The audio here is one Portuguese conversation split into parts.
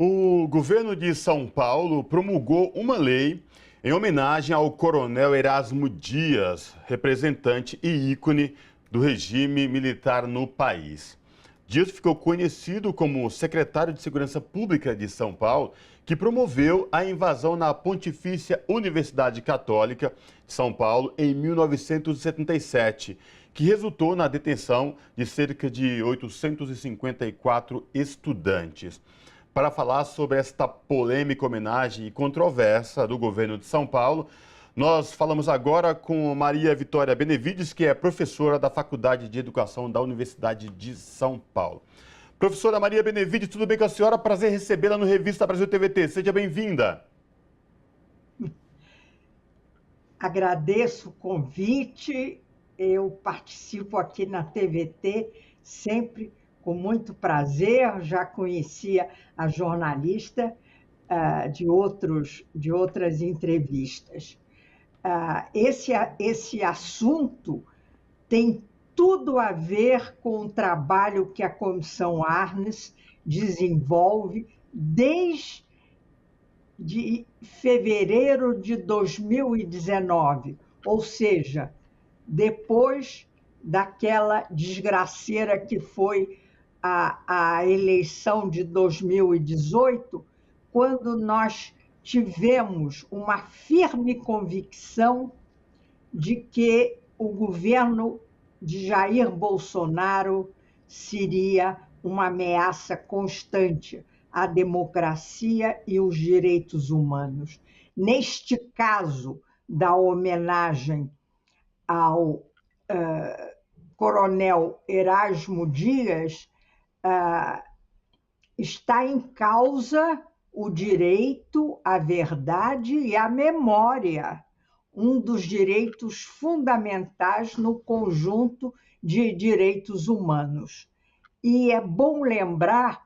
O governo de São Paulo promulgou uma lei em homenagem ao coronel Erasmo Dias, representante e ícone do regime militar no país. Dias ficou conhecido como secretário de Segurança Pública de São Paulo, que promoveu a invasão na Pontifícia Universidade Católica de São Paulo em 1977, que resultou na detenção de cerca de 854 estudantes. Para falar sobre esta polêmica homenagem e controvérsia do governo de São Paulo, nós falamos agora com Maria Vitória Benevides, que é professora da Faculdade de Educação da Universidade de São Paulo. Professora Maria Benevides, tudo bem com a senhora? Prazer recebê-la no Revista Brasil TVT. Seja bem-vinda. Agradeço o convite. Eu participo aqui na TVT sempre com muito prazer. Já conhecia a jornalista de outras entrevistas. Esse assunto tem tudo a ver com o trabalho que a Comissão Arnes desenvolve desde fevereiro de 2019, ou seja, depois daquela desgraceira que foi a eleição de 2018, quando nós tivemos uma firme convicção de que o governo de Jair Bolsonaro seria uma ameaça constante à democracia e os direitos humanos. Neste caso da homenagem ao coronel Erasmo Dias, está em causa o direito à verdade e à memória, um dos direitos fundamentais no conjunto de direitos humanos. E é bom lembrar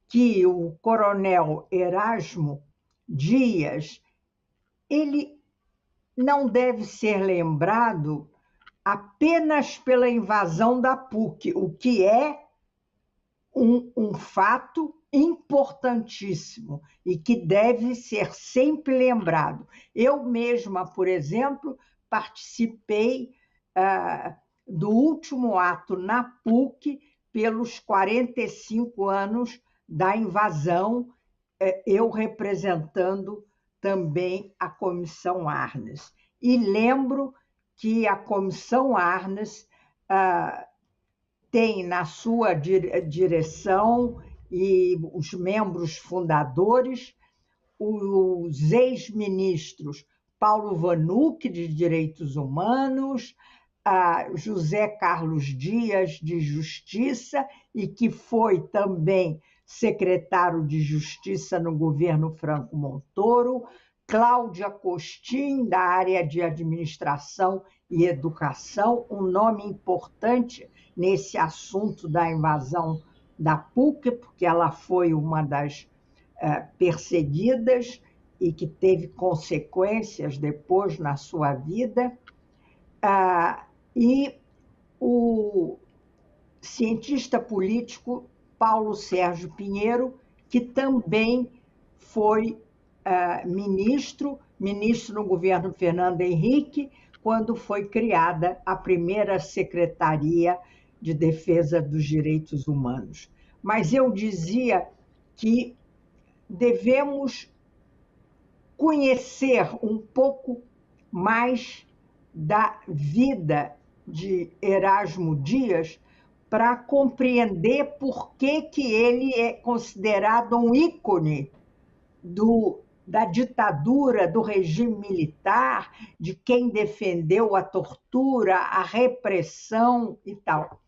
que o coronel Erasmo Dias, ele não deve ser lembrado apenas pela invasão da PUC, o que é um fato importantíssimo e que deve ser sempre lembrado. Eu mesma, por exemplo, participei do último ato na PUC pelos 45 anos da invasão, eu representando também a Comissão Arnes. E lembro que a Comissão Arnes tem na sua direção e os membros fundadores os ex-ministros Paulo Vanuc, de Direitos Humanos, José Carlos Dias, de Justiça, e que foi também secretário de Justiça no governo Franco Montoro, Cláudia Costin, da área de Administração e Educação, um nome importante nesse assunto da invasão da PUC, porque ela foi uma das perseguidas e que teve consequências depois na sua vida, e o cientista político Paulo Sérgio Pinheiro, que também foi ministro no governo Fernando Henrique, quando foi criada a primeira Secretaria de Defesa dos Direitos Humanos. Mas eu dizia que devemos conhecer um pouco mais da vida de Erasmo Dias para compreender por que ele é considerado um ícone da ditadura, do regime militar, de quem defendeu a tortura, a repressão e tal.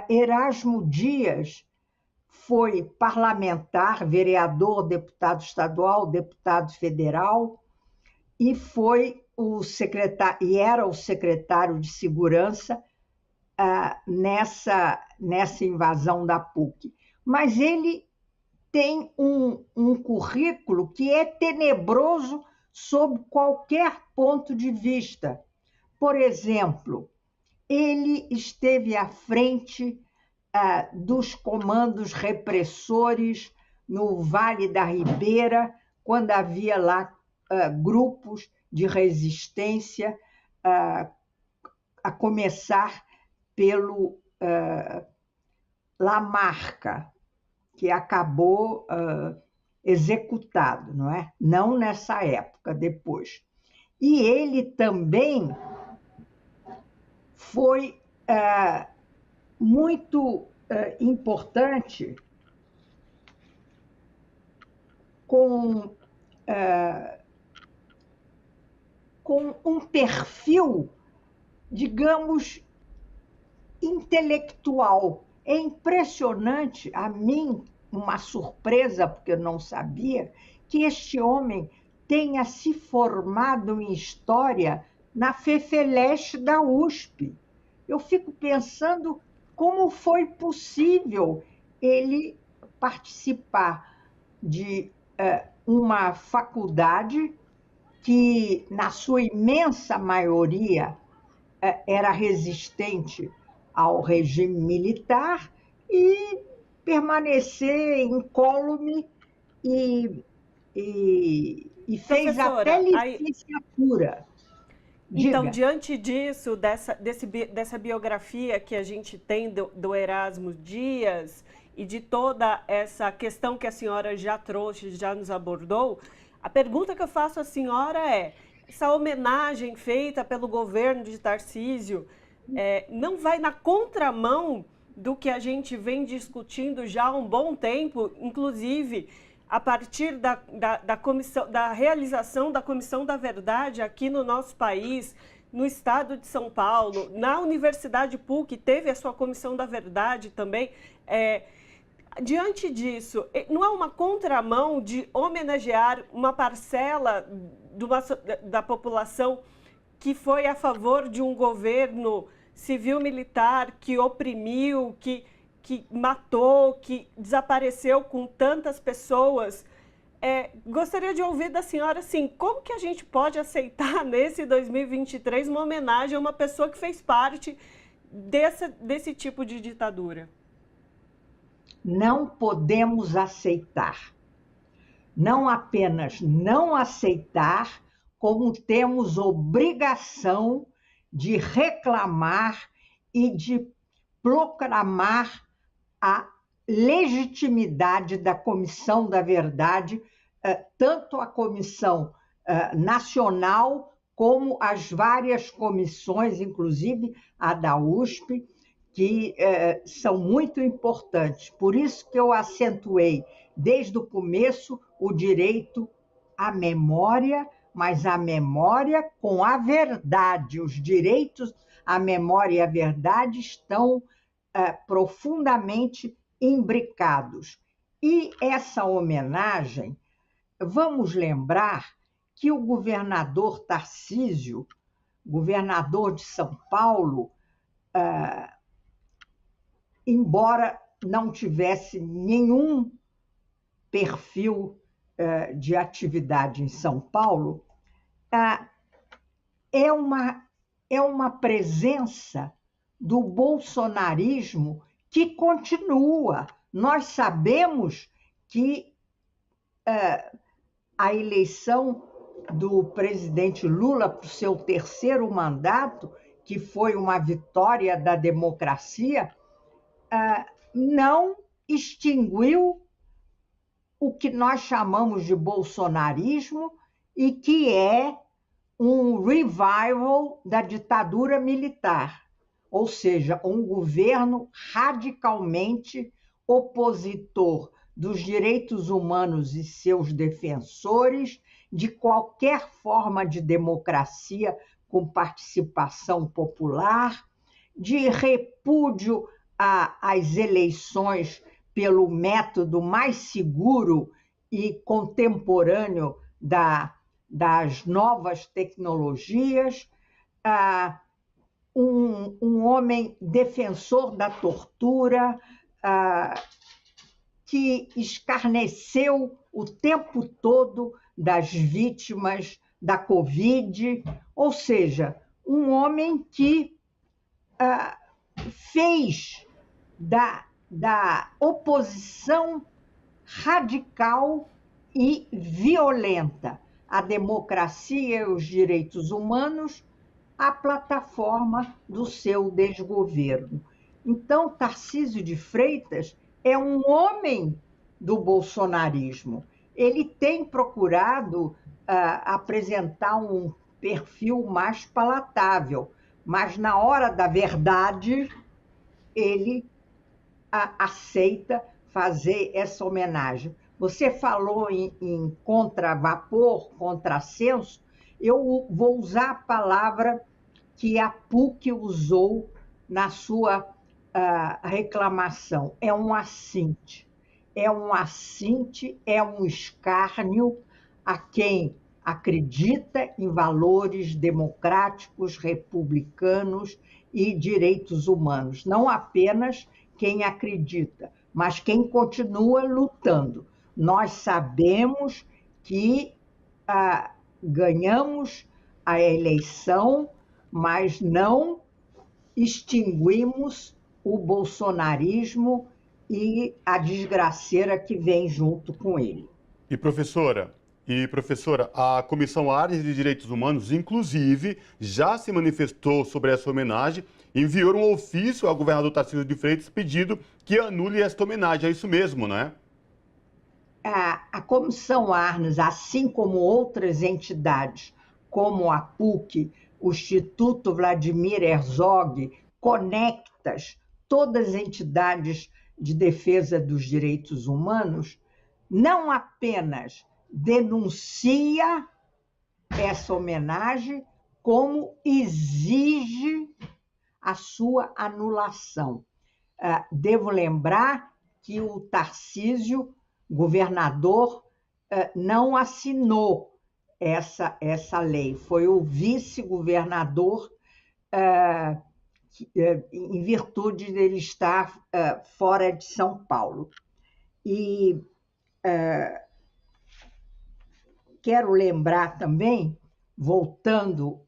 Erasmo Dias foi parlamentar, vereador, deputado estadual, deputado federal, e era o secretário de Segurança nessa invasão da PUC. Mas ele tem um currículo que é tenebroso sob qualquer ponto de vista. Por exemplo, ele esteve à frente dos comandos repressores no Vale da Ribeira, quando havia lá grupos de resistência, a começar pelo Lamarca, que acabou executado, não é? Não nessa época, depois. E ele também foi muito importante com um perfil, digamos, intelectual. É impressionante, a mim, uma surpresa, porque eu não sabia, que este homem tenha se formado em História na FEFELESH da USP. Eu fico pensando como foi possível ele participar de uma faculdade que, na sua imensa maioria, era resistente ao regime militar e permanecer incólume e fez até Professora, aí, licenciatura. então, Diga. diante disso, dessa biografia que a gente tem do Erasmo Dias e de toda essa questão que a senhora já trouxe, já nos abordou, a pergunta que eu faço à senhora é: essa homenagem feita pelo governo de Tarcísio não vai na contramão do que a gente vem discutindo já há um bom tempo, inclusive a partir da realização da Comissão da Verdade aqui no nosso país, no estado de São Paulo, na Universidade PUC, teve a sua Comissão da Verdade também. Diante disso, não há uma contramão de homenagear uma parcela da população que foi a favor de um governo civil-militar que oprimiu, que matou, que desapareceu com tantas pessoas? Gostaria de ouvir da senhora, assim, como que a gente pode aceitar nesse 2023 uma homenagem a uma pessoa que fez parte desse tipo de ditadura? Não podemos aceitar. Não apenas não aceitar, como temos obrigação de reclamar e de proclamar a legitimidade da Comissão da Verdade, tanto a Comissão Nacional como as várias comissões, inclusive a da USP, que são muito importantes. Por isso que eu acentuei desde o começo o direito à memória, mas a memória com a verdade. Os direitos à memória e à verdade estão profundamente imbricados. E essa homenagem, vamos lembrar que o governador Tarcísio, governador de São Paulo, embora não tivesse nenhum perfil de atividade em São Paulo, é uma presença do bolsonarismo que continua. Nós sabemos que a eleição do presidente Lula para o seu terceiro mandato, que foi uma vitória da democracia, não extinguiu o que nós chamamos de bolsonarismo e que é um revival da ditadura militar, ou seja, um governo radicalmente opositor dos direitos humanos e seus defensores, de qualquer forma de democracia com participação popular, de repúdio às eleições pelo método mais seguro e contemporâneo das novas tecnologias, um homem defensor da tortura, que escarneceu o tempo todo das vítimas da Covid, ou seja, um homem que fez da oposição radical e violenta. A democracia e os direitos humanos, a plataforma do seu desgoverno. Então, Tarcísio de Freitas é um homem do bolsonarismo. Ele tem procurado apresentar um perfil mais palatável, mas na hora da verdade, ele aceita fazer essa homenagem. Você falou em contravapor, contrassenso, eu vou usar a palavra que a PUC usou na sua reclamação. É um assinte. É um assinte, é um escárnio a quem acredita em valores democráticos, republicanos e direitos humanos. Não apenas quem acredita, mas quem continua lutando. Nós sabemos que ganhamos a eleição, mas não extinguimos o bolsonarismo e a desgraceira que vem junto com ele. E professora, a Comissão Arnes de Direitos Humanos, inclusive, já se manifestou sobre essa homenagem, enviou um ofício ao governador Tarcísio de Freitas pedindo que anule esta homenagem. É isso mesmo, não é? A Comissão Arnes, assim como outras entidades, como a PUC, o Instituto Vladimir Herzog, Conectas, todas as entidades de defesa dos direitos humanos, não apenas denuncia essa homenagem, como exige a sua anulação. Devo lembrar que o Tarcísio, governador, não assinou essa lei. Foi o vice-governador, em virtude dele estar fora de São Paulo. E quero lembrar também, voltando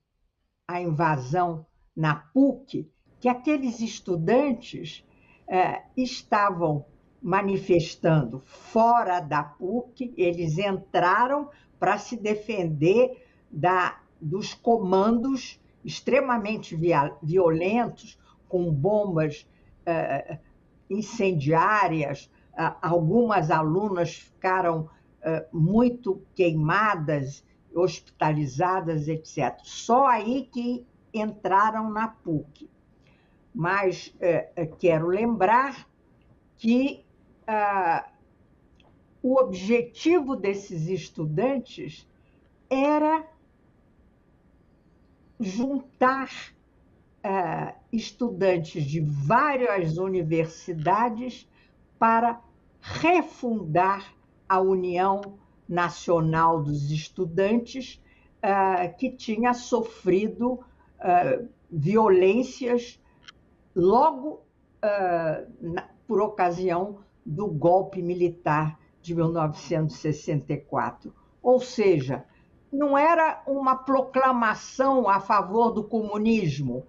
à invasão na PUC, que aqueles estudantes estavam manifestando fora da PUC, eles entraram para se defender dos comandos extremamente violentos, com bombas incendiárias. Algumas alunas ficaram muito queimadas, hospitalizadas, etc. Só aí que entraram na PUC. Mas quero lembrar que o objetivo desses estudantes era juntar estudantes de várias universidades para refundar a União Nacional dos Estudantes, que tinha sofrido violências logo por ocasião do golpe militar de 1964. Ou seja, não era uma proclamação a favor do comunismo.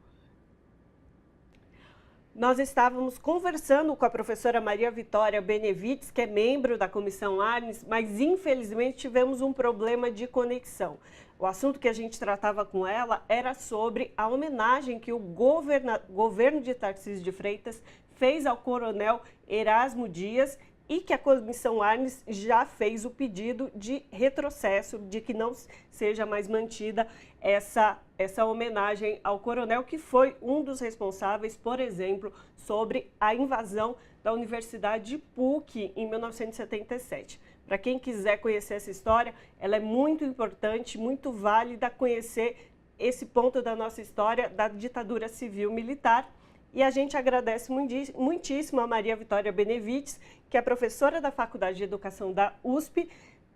Nós estávamos conversando com a professora Maria Vitória Benevides, que é membro da Comissão Arnes, mas infelizmente tivemos um problema de conexão. O assunto que a gente tratava com ela era sobre a homenagem que o governo de Tarcísio de Freitas fez ao coronel Erasmo Dias e que a Comissão Arnes já fez o pedido de retrocesso, de que não seja mais mantida essa homenagem ao coronel, que foi um dos responsáveis, por exemplo, sobre a invasão da Universidade PUC em 1977. Para quem quiser conhecer essa história, ela é muito importante, muito válida conhecer esse ponto da nossa história da ditadura civil-militar. E a gente agradece muitíssimo a Maria Vitória Benevides, que é professora da Faculdade de Educação da USP,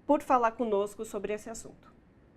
por falar conosco sobre esse assunto.